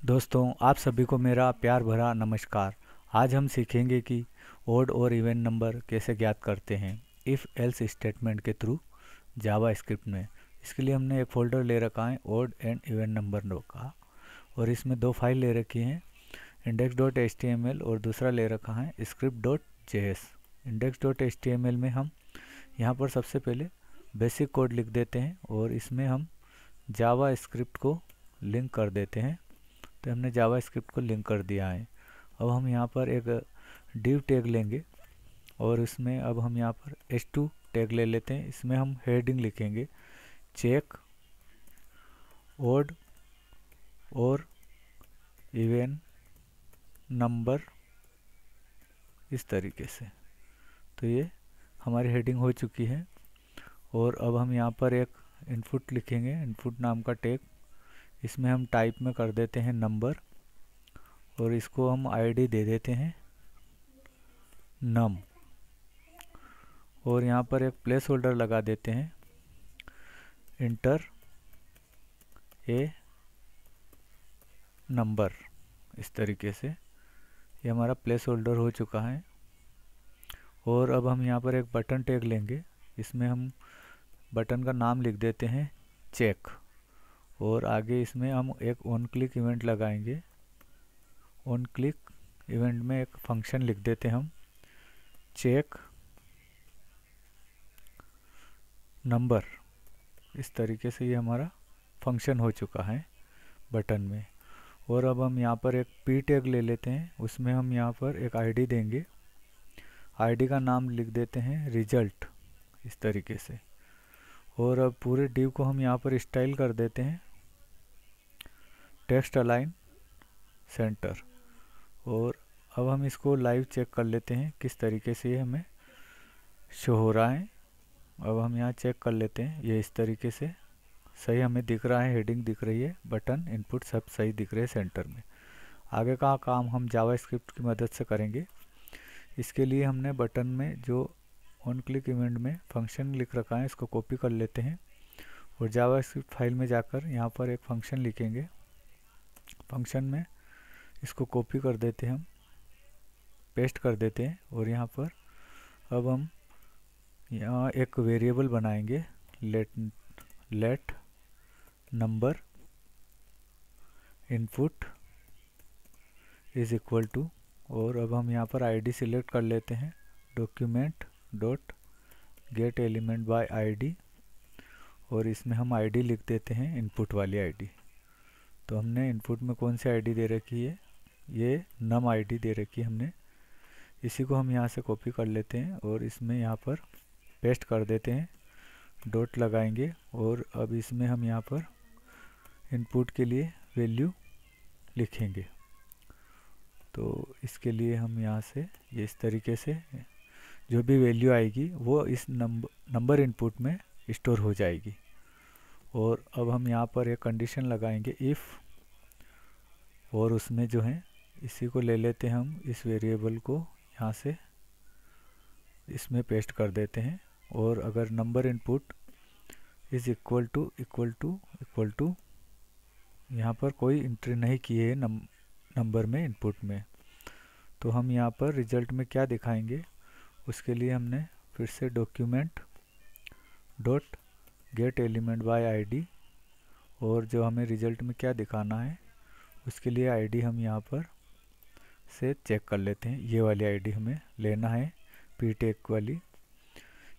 दोस्तों, आप सभी को मेरा प्यार भरा नमस्कार। आज हम सीखेंगे कि ओड और इवन नंबर कैसे ज्ञात करते हैं इफ़ एल्स स्टेटमेंट के थ्रू जावा स्क्रिप्ट में। इसके लिए हमने एक फ़ोल्डर ले रखा है ओड एंड इवन नंबर का, और इसमें दो फाइल ले रखी हैं, index.html और दूसरा ले रखा है script.js। index.html में हम यहाँ पर सबसे पहले बेसिक कोड लिख देते हैं और इसमें हम जावा स्क्रिप्ट को लिंक कर देते हैं। तो हमने जावा स्क्रिप्ट को लिंक कर दिया है। अब हम यहाँ पर एक div टैग लेंगे और इसमें अब हम यहाँ पर h2 टैग ले लेते हैं। इसमें हम हेडिंग लिखेंगे चेक ओड और इवन नंबर, इस तरीके से। तो ये हमारी हेडिंग हो चुकी है। और अब हम यहाँ पर एक इनपुट लिखेंगे, इनपुट नाम का टैग। इसमें हम टाइप में कर देते हैं नंबर और इसको हम आईडी दे देते हैं नम। और यहाँ पर एक प्लेस होल्डर लगा देते हैं इंटर ए नंबर, इस तरीके से। ये हमारा प्लेस होल्डर हो चुका है। और अब हम यहाँ पर एक बटन टैग लेंगे। इसमें हम बटन का नाम लिख देते हैं चेक और आगे इसमें हम एक ऑन क्लिक इवेंट लगाएंगे। ऑन क्लिक इवेंट में एक फंक्शन लिख देते हैं हम चेक नंबर। इस तरीके से ये हमारा फंक्शन हो चुका है बटन में। और अब हम यहाँ पर एक पी टैग ले लेते हैं। उसमें हम यहाँ पर एक आईडी देंगे। आईडी का नाम लिख देते हैं रिजल्ट, इस तरीके से। और अब पूरे डिव को हम यहाँ पर स्टाइल कर देते हैं टेक्स्ट अलाइन सेंटर। और अब हम इसको लाइव चेक कर लेते हैं किस तरीके से ये हमें शो हो रहा है। अब हम यहाँ चेक कर लेते हैं, ये इस तरीके से सही हमें दिख रहा है। हेडिंग दिख रही है, बटन इनपुट सब सही दिख रहे हैं सेंटर में। आगे का काम हम जावा स्क्रिप्ट की मदद से करेंगे। इसके लिए हमने बटन में जो ऑन क्लिक इवेंट में फंक्शन लिख रखा है, इसको कॉपी कर लेते हैं और जावा स्क्रिप्ट फाइल में जाकर यहाँ पर एक फंक्शन लिखेंगे। फंक्शन में इसको कॉपी कर देते हैं, हम पेस्ट कर देते हैं। और यहाँ पर अब हम यहाँ एक वेरिएबल बनाएंगे let number input is equal to. और अब हम यहाँ पर आईडी सिलेक्ट कर लेते हैं document dot gate element by ID. और इसमें हम आईडी लिख देते हैं इनपुट वाली आईडी। तो हमने इनपुट में कौन सी आईडी दे रखी है, ये नम आईडी दे रखी है हमने। इसी को हम यहाँ से कॉपी कर लेते हैं और इसमें यहाँ पर पेस्ट कर देते हैं, डॉट लगाएंगे। और अब इसमें हम यहाँ पर इनपुट के लिए वैल्यू लिखेंगे। तो इसके लिए हम यहाँ से ये इस तरीके से जो भी वैल्यू आएगी वो इस नंबर इनपुट में स्टोर हो जाएगी। और अब हम यहाँ पर एक कंडीशन लगाएंगे इफ़, और उसमें जो है इसी को ले लेते हैं हम, इस वेरिएबल को यहाँ से इसमें पेस्ट कर देते हैं। और अगर number input is equal to यहाँ पर कोई एंट्री नहीं की है नंबर में इनपुट में, तो हम यहाँ पर रिजल्ट में क्या दिखाएंगे, उसके लिए हमने फिर से document dot gate element by ID. और जो हमें रिजल्ट में क्या दिखाना है उसके लिए आईडी हम यहाँ पर से चेक कर लेते हैं। ये वाली आईडी हमें लेना है पी टैग वाली,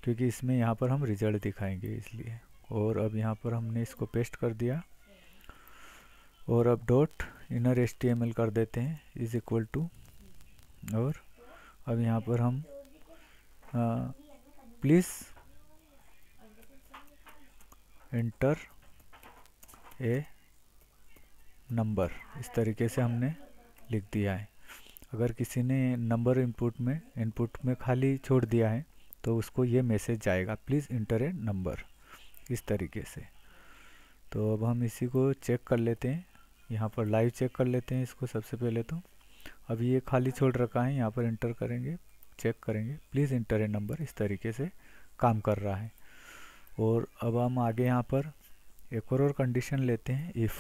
क्योंकि इसमें यहाँ पर हम रिजल्ट दिखाएंगे इसलिए। और अब यहाँ पर हमने इसको पेस्ट कर दिया और अब डॉट इनर HTML कर देते हैं इज इक्वल टू। और अब यहाँ पर हम प्लीज़ इंटर ए नंबर, इस तरीके से हमने लिख दिया है। अगर किसी ने नंबर इनपुट में खाली छोड़ दिया है तो उसको ये मैसेज जाएगा प्लीज़ इंटर ए नंबर, इस तरीके से। तो अब हम इसी को चेक कर लेते हैं, यहाँ पर लाइव चेक कर लेते हैं इसको सबसे पहले। तो अब ये खाली छोड़ रखा है, यहाँ पर इंटर करेंगे, चेक करेंगे प्लीज़ इंटर ए नंबर, इस तरीके से काम कर रहा है। और अब हम आगे यहाँ पर एक और कंडीशन लेते हैं इफ़,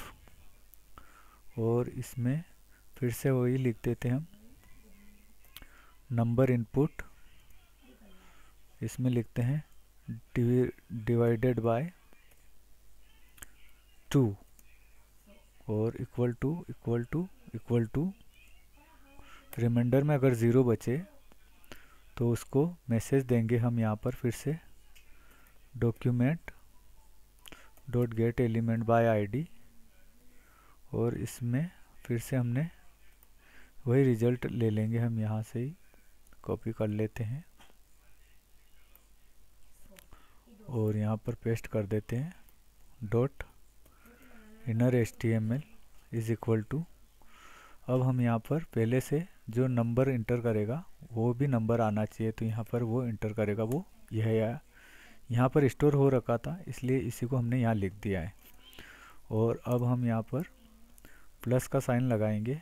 और इसमें फिर से वही लिख देते हैं हम, नंबर इनपुट इसमें लिखते हैं डिवाइडेड बाय 2 और इक्वल टू रिमाइंडर में अगर 0 बचे तो उसको मैसेज देंगे हम यहाँ पर फिर से document dot gate element by ID, और इसमें फिर से हमने वही रिजल्ट ले लेंगे, हम यहाँ से ही कॉपी कर लेते हैं और यहाँ पर पेस्ट कर देते हैं dot inner HTML is equal to. अब हम यहाँ पर पहले से जो नंबर इंटर करेगा वो भी नंबर आना चाहिए, तो यहाँ पर वो इंटर करेगा, वो यह है, यहाँ पर स्टोर हो रखा था इसलिए इसी को हमने यहाँ लिख दिया है। और अब हम यहाँ पर प्लस का साइन लगाएंगे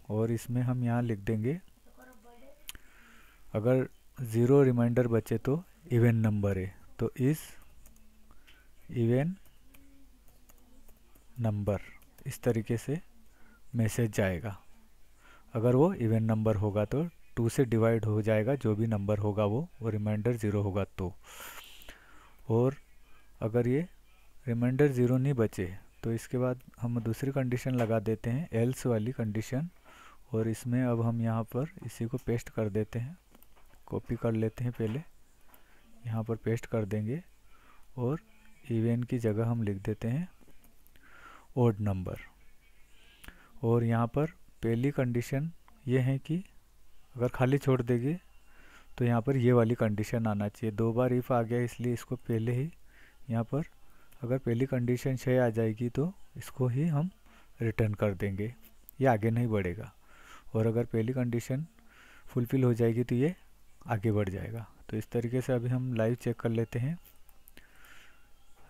और इसमें हम यहाँ लिख देंगे अगर 0 रिमाइंडर बचे तो इवन नंबर है, तो इस इवन नंबर इस तरीके से मैसेज जाएगा। अगर वो इवन नंबर होगा तो 2 से डिवाइड हो जाएगा, जो भी नंबर होगा वो रिमाइंडर 0 होगा तो। और अगर ये रिमाइंडर 0 नहीं बचे तो इसके बाद हम दूसरी कंडीशन लगा देते हैं, एल्स वाली कंडीशन, और इसमें अब हम यहाँ पर इसी को पेस्ट कर देते हैं, कॉपी कर लेते हैं, पहले यहाँ पर पेस्ट कर देंगे और इवन की जगह हम लिख देते हैं ओड नंबर। और यहाँ पर पहली कंडीशन ये है कि अगर खाली छोड़ देंगे तो यहाँ पर ये वाली कंडीशन आना चाहिए, 2 बार इफ़ आ गया इसलिए इसको पहले ही यहाँ पर अगर पहली कंडीशन 6 आ जाएगी तो इसको ही हम रिटर्न कर देंगे, ये आगे नहीं बढ़ेगा। और अगर पहली कंडीशन फुलफिल हो जाएगी तो ये आगे बढ़ जाएगा। तो इस तरीके से अभी हम लाइव चेक कर लेते हैं।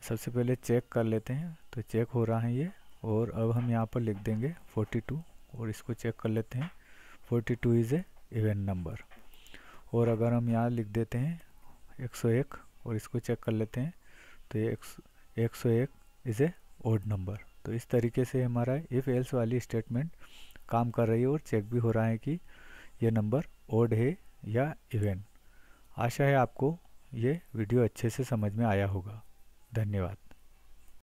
सबसे पहले चेक कर लेते हैं, तो चेक हो रहा है ये, और अब हम यहाँ पर लिख देंगे 42 और इसको चेक कर लेते हैं, 42 इज़ ए इवन नंबर। और अगर हम यहाँ लिख देते हैं 101 और इसको चेक कर लेते हैं तो ये 101 इज़ ए ओड नंबर। तो इस तरीके से हमारा इफ़ एल्स वाली स्टेटमेंट काम कर रही है और चेक भी हो रहा है कि ये नंबर ओड है या इवन। आशा है आपको ये वीडियो अच्छे से समझ में आया होगा। धन्यवाद।